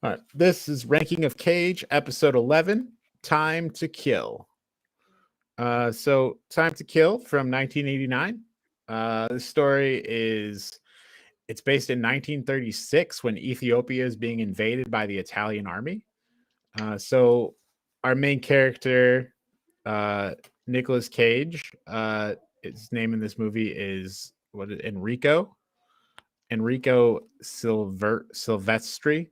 All right. This is Ranking of Cage, episode 11, Time to Kill. So Time to Kill from 1989. The story it's based in 1936 when Ethiopia is being invaded by the Italian army. So our main character, Nicolas Cage, his name in this movie is Enrico Silvestri.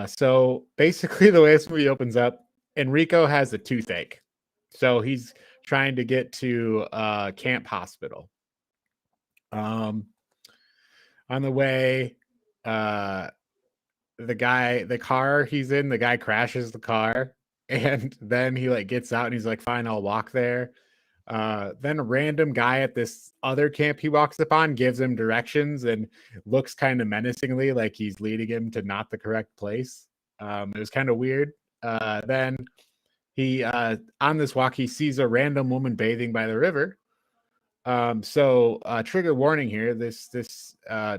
So basically, the way this movie opens up, Enrico has a toothache. So he's trying to get to Camp Hospital. On the way, the car he's in, the guy crashes the car. And then he like gets out and he's like, fine, I'll walk there. Then a random guy at this other camp he walks upon gives him directions and looks kind of menacingly like he's leading him to not the correct place. It was kind of weird. Then he on this walk he sees a random woman bathing by the river. So trigger warning here. This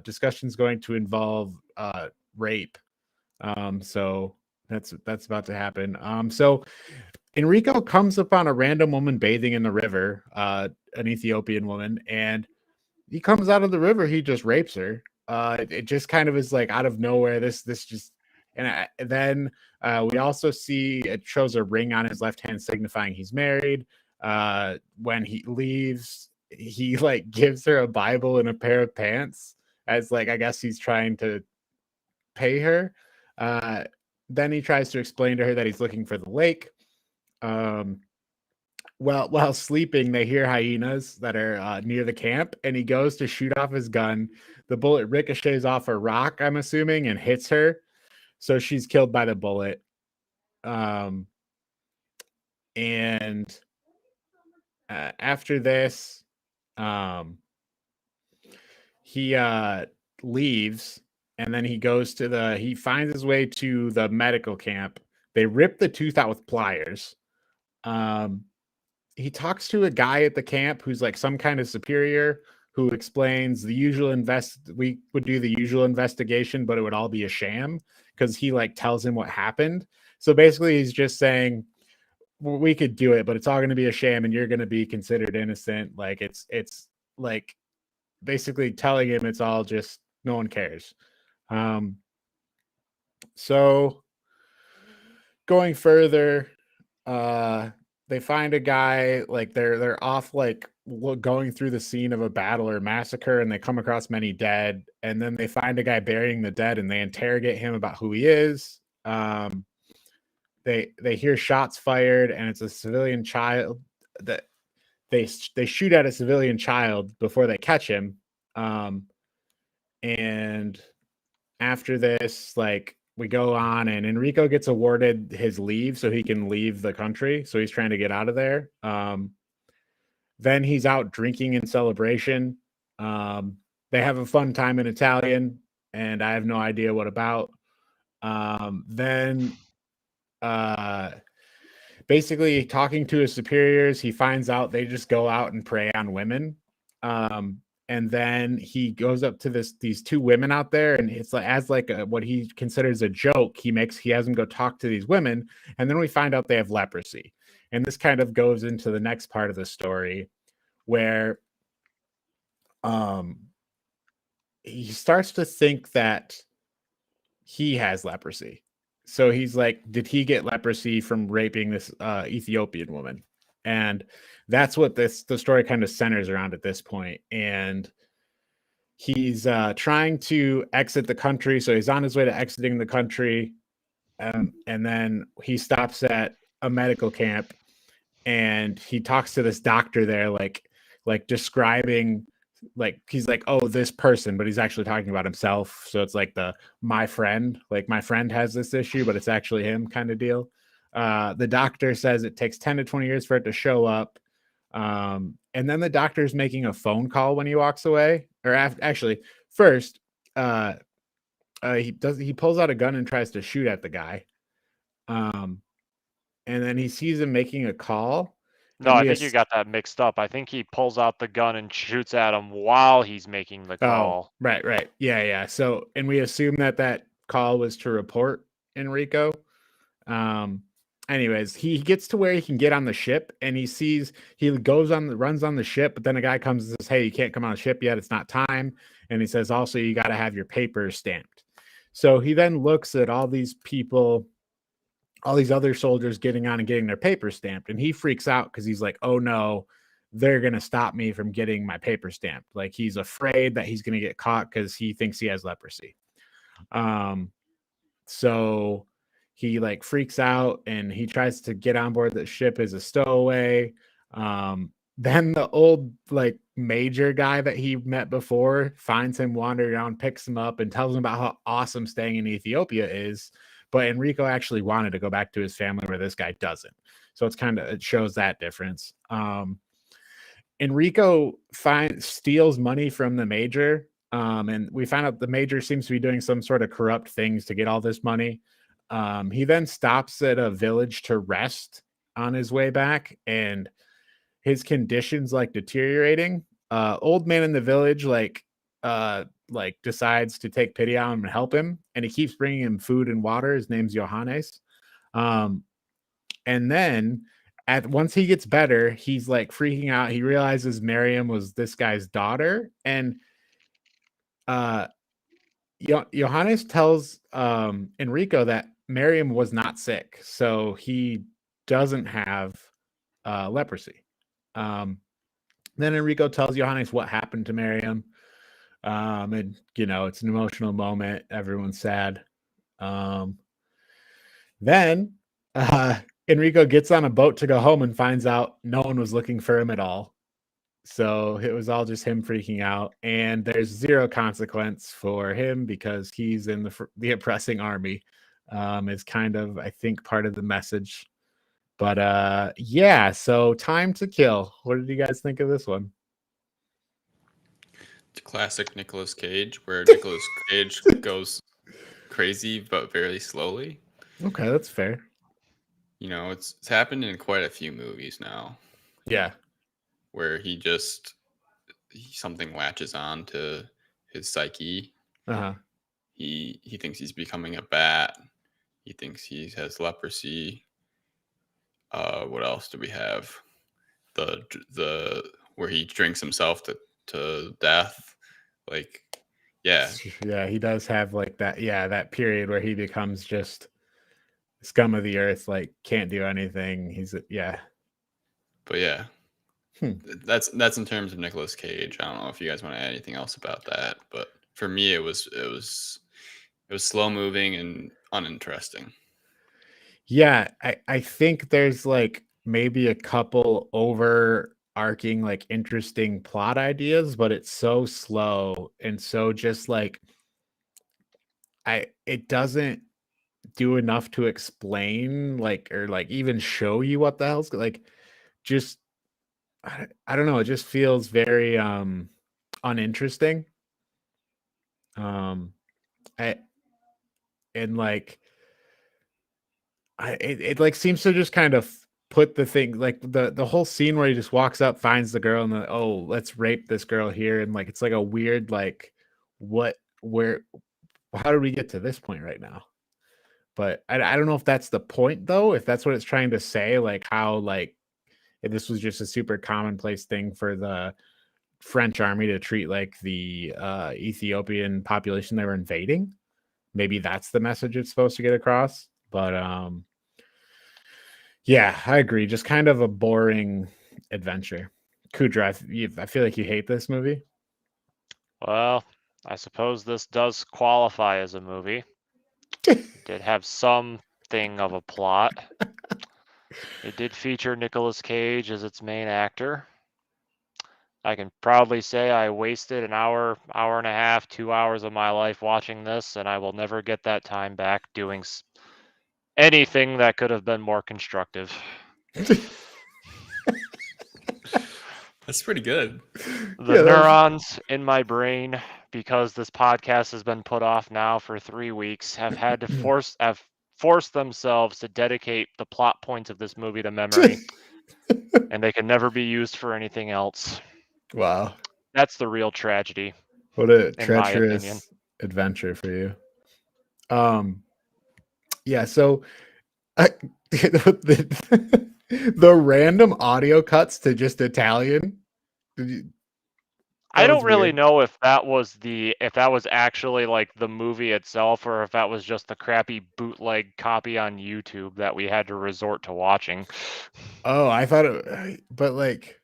discussion is going to involve rape. So that's about to happen. So Enrico comes upon a random woman bathing in the river, an Ethiopian woman, and he comes out of the river. He just rapes her. It just kind of is like out of nowhere. This just, and then we also see it shows a ring on his left hand signifying he's married. When he leaves, he like gives her a Bible and a pair of pants as like I guess he's trying to pay her. Then he tries to explain to her that he's looking for the lake. While sleeping, they hear hyenas that are near the camp, and he goes to shoot off his gun. The bullet ricochets off a rock, I'm assuming, and hits her. So she's killed by the bullet. And after this, he leaves, and then he finds his way to the medical camp. They rip the tooth out with pliers. He talks to a guy at the camp who's like some kind of superior who explains we would do the usual investigation, but it would all be a sham because he like tells him what happened. So basically he's just saying we could do it, but it's all going to be a sham and you're going to be considered innocent. Like it's like basically telling him it's all just no one cares. So going further, they find a guy like they're off like going through the scene of a battle or massacre, and they come across many dead, and then they find a guy burying the dead and they interrogate him about who he is. They hear shots fired, and it's a civilian child that they shoot at a civilian child before they catch him. And after this, like we go on, and Enrico gets awarded his leave so he can leave the country. So he's trying to get out of there. Then he's out drinking in celebration. They have a fun time in Italian, and I have no idea what about. Then basically talking to his superiors, he finds out they just go out and prey on women. And then he goes up to these two women out there, and it's like as like what he considers a joke. He has them go talk to these women, and then we find out they have leprosy. And this kind of goes into the next part of the story, where he starts to think that he has leprosy. So he's like, did he get leprosy from raping this Ethiopian woman? And that's what the story kind of centers around at this point. And he's trying to exit the country. So he's on his way to exiting the country. And then he stops at a medical camp, and he talks to this doctor there, like describing, like he's like, oh, this person, but he's actually talking about himself. So it's like my friend has this issue, but it's actually him kind of deal. The doctor says it takes 10 to 20 years for it to show up. And then the doctor's making a phone call when he walks away, or actually first, he pulls out a gun and tries to shoot at the guy. And then he sees him making a call. No, I think you got that mixed up. I think he pulls out the gun and shoots at him while he's making the call. Oh, right. Yeah. So, and we assume that call was to report Enrico. Anyways, he gets to where he can get on the ship, and he runs on the ship, but then a guy comes and says, "Hey, you can't come on the ship yet. It's not time." And he says, "Also, you got to have your papers stamped." So he then looks at all these people, all these other soldiers getting on and getting their papers stamped, and he freaks out because he's like, "Oh no, they're gonna stop me from getting my paper stamped." Like he's afraid that he's gonna get caught because he thinks he has leprosy. So he like freaks out and he tries to get on board the ship as a stowaway. Then the old like major guy that he met before finds him wandering around, picks him up, and tells him about how awesome staying in Ethiopia is. But Enrico actually wanted to go back to his family where this guy doesn't. So it shows that difference. Enrico steals money from the major. And we find out the major seems to be doing some sort of corrupt things to get all this money. He then stops at a village to rest on his way back, and his condition's like deteriorating. Old man in the village like decides to take pity on him and help him, and he keeps bringing him food and water. His name's Johannes. And then once he gets better, he's like freaking out. He realizes Miriam was this guy's daughter, and Johannes tells Enrico that Miriam was not sick, so he doesn't have leprosy. Then Enrico tells Johannes what happened to Miriam, and it's an emotional moment. Everyone's sad. Then Enrico gets on a boat to go home and finds out no one was looking for him at all. So it was all just him freaking out, and there's zero consequence for him because he's in the oppressing army. Is kind of, I think, part of the message. But yeah, so Time to Kill. What did you guys think of this one? It's classic Nicolas Cage, where Nicolas Cage goes crazy but very slowly. Okay, that's fair. It's happened in quite a few movies now. Yeah. Where something latches on to his psyche. Uh-huh. He thinks he's becoming a bat. He thinks he has leprosy. What else do we have? The where he drinks himself to death. Like, yeah. Yeah, he does have like that. Yeah, that period where he becomes just scum of the earth, like can't do anything. Yeah. But yeah. That's in terms of Nicolas Cage. I don't know if you guys want to add anything else about that, but for me it was slow moving and uninteresting. Yeah, I think there's like maybe a couple overarching like interesting plot ideas, but it's so slow and so just like it doesn't do enough to explain or even show you what the hell's like just I don't know, it just feels very uninteresting. It like seems to just kind of put the thing like the whole scene where he just walks up, finds the girl, and let's rape this girl here, and like it's like a weird like how did we get to this point right now? But I don't know if that's the point though, if that's what it's trying to say, like how like if this was just a super commonplace thing for the French army to treat like the Ethiopian population they were invading. Maybe that's the message it's supposed to get across. But yeah, I agree. Just kind of a boring adventure. Kudra, I feel like you hate this movie. Well, I suppose this does qualify as a movie. It did have something of a plot. It did feature Nicolas Cage as its main actor. I can proudly say I wasted an hour and a half, 2 hours of my life watching this, and I will never get that time back doing anything that could have been more constructive. That's pretty good. The neurons in my brain, because this podcast has been put off now for 3 weeks, have had to forced themselves to dedicate the plot points of this movie to memory, and they can never be used for anything else. Wow. That's the real tragedy. What a treacherous adventure for you. Yeah, so the random audio cuts to just Italian. I That don't was really weird. know if that was actually like the movie itself, or if that was just the crappy bootleg copy on YouTube that we had to resort to watching. Oh, I thought it, but like,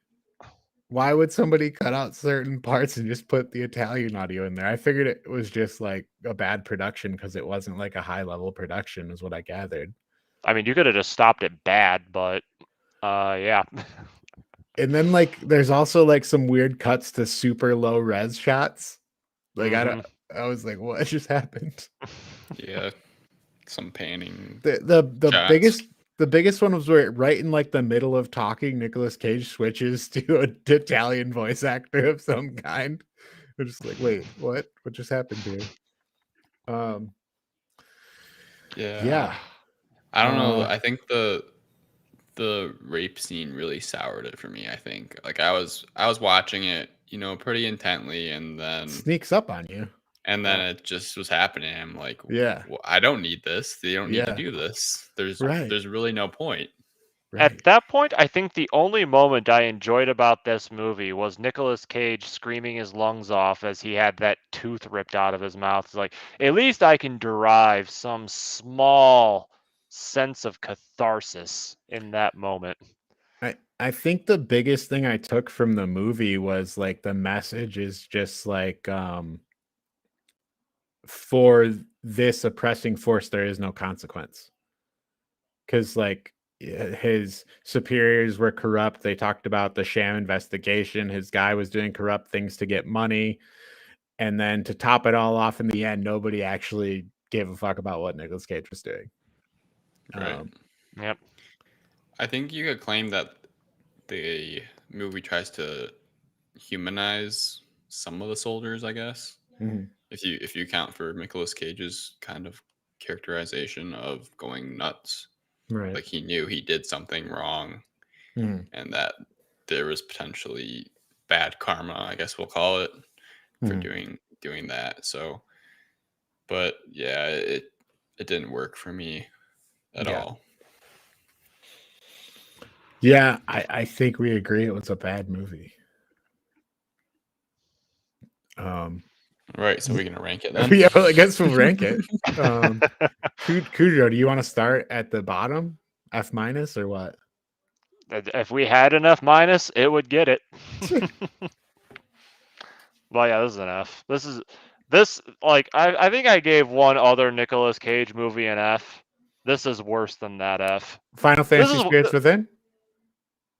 why would somebody cut out certain parts and just put the Italian audio in there? I figured it was just like a bad production because it wasn't like a high level production, is what I gathered. I mean, you could have just stopped it bad, but yeah. And then like, there's also like some weird cuts to super low res shots. Like I was like, what just happened? Yeah, some panning The shots. biggest one was where right in like the middle of talking, Nicolas Cage switches to an Italian voice actor of some kind. I'm just like, wait, what? What just happened here? Yeah. I don't know. I think the rape scene really soured it for me. I think like I was watching it, pretty intently, and Sneaks up on you. Yeah. it just was happening. I'm like, Yeah. well, I don't need this. They don't need to Yeah. do this. There's Right. really no point. Right. At that point, I think the only moment I enjoyed about this movie was Nicolas Cage screaming his lungs off as he had that tooth ripped out of his mouth. It's like, at least I can derive some small sense of catharsis in that moment. I think the biggest thing I took from the movie was like the message is just like for this oppressing force there is no consequence. Cuz like his superiors were corrupt. They talked about the sham investigation. His guy was doing corrupt things to get money. And then to top it all off in the end, nobody actually gave a fuck about what Nicolas Cage was doing. Right. Yep. I think you could claim that the movie tries to humanize some of the soldiers, I guess. Mhm. If you account for Nicolas Cage's kind of characterization of going nuts. Right. Like he knew he did something wrong, Mhm. and that there was potentially bad karma, I guess we'll call it, for Mhm. doing that. So, but yeah, it didn't work for me at Yeah. all. Yeah, I think we agree it was a bad movie. Right, so we're gonna rank it then. Yeah, well, I guess we'll rank it. Cujo, do you want to start at the bottom, F minus or what? If we had an F minus, it would get it. Well, yeah, this is an F. This like I think I gave one other Nicolas Cage movie an F. This is worse than that F. Final Fantasy Spirits Within?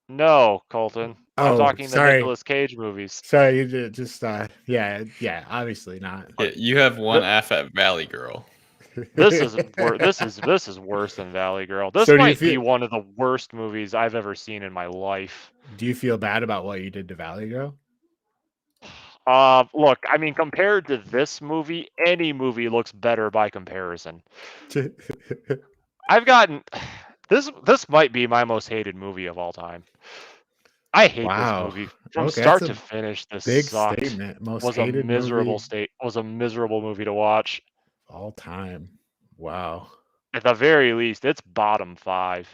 No, Colton. I'm Oh, talking the sorry. Nicolas Cage movies. Sorry, you just yeah, obviously not. Yeah, you have one F at Valley Girl. This is worse than Valley Girl. This So do you might be feel one of the worst movies I've ever seen in my life. do you feel bad about what you did to Valley Girl? Look, I mean, compared to this movie, any movie looks better by comparison. I've gotten this might be my most hated movie of all time. I hate this Wow. movie from Okay, start that's to a finish. This big sucked. statement. Most Was a hated miserable movie was a miserable movie to watch. all time. Wow. At the very least, it's bottom 5.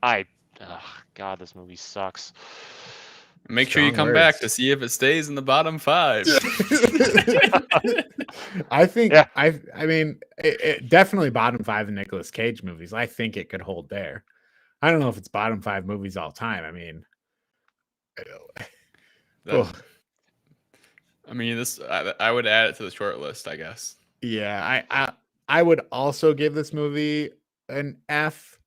God, this movie sucks. Make sure you Strong come back words. to see if it stays in the bottom 5. I think Yeah. I mean it definitely bottom 5 in Nicolas Cage movies. I think it could hold there. I don't know if it's bottom 5 movies all time. I mean, this I would add it to the short list, I guess. yeah, I would also give this movie an F.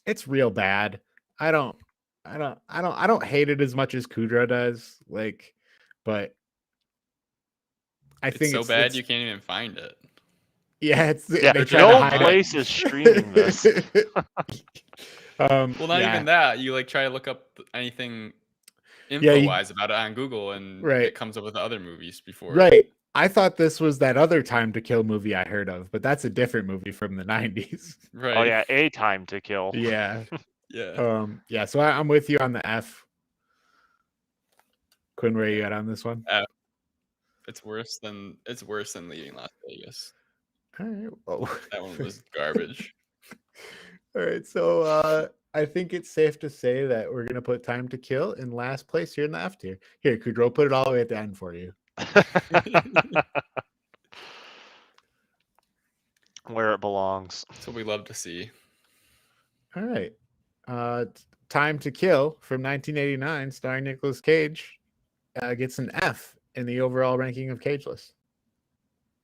It's real bad. I don't hate it as much as Kudrow does. Like, but I think it's so bad you can't even find it. Yeah, yeah. They try No to hide place is streaming this. Well, not even that. You like try to look up anything info-wise about it on Google, and it comes up with the other movies before. Right. I thought this was that other Time to Kill movie I heard of, but that's a different movie from the 90s. Right. Oh yeah, A Time to Kill. Yeah. Yeah. Yeah, so I'm with you on the F. Quinn, where you at on this one? It's worse than Leaving Las Vegas. All right. Oh. That one was garbage. All right. So I think it's safe to say that we're gonna put Time to Kill in last place here in the F tier. Here, Kudrow, put it all the way at the end for you. Where it belongs. That's what we love to see. All right. Time to Kill from 1989, starring Nicolas Cage, gets an F in the overall ranking of Cage List.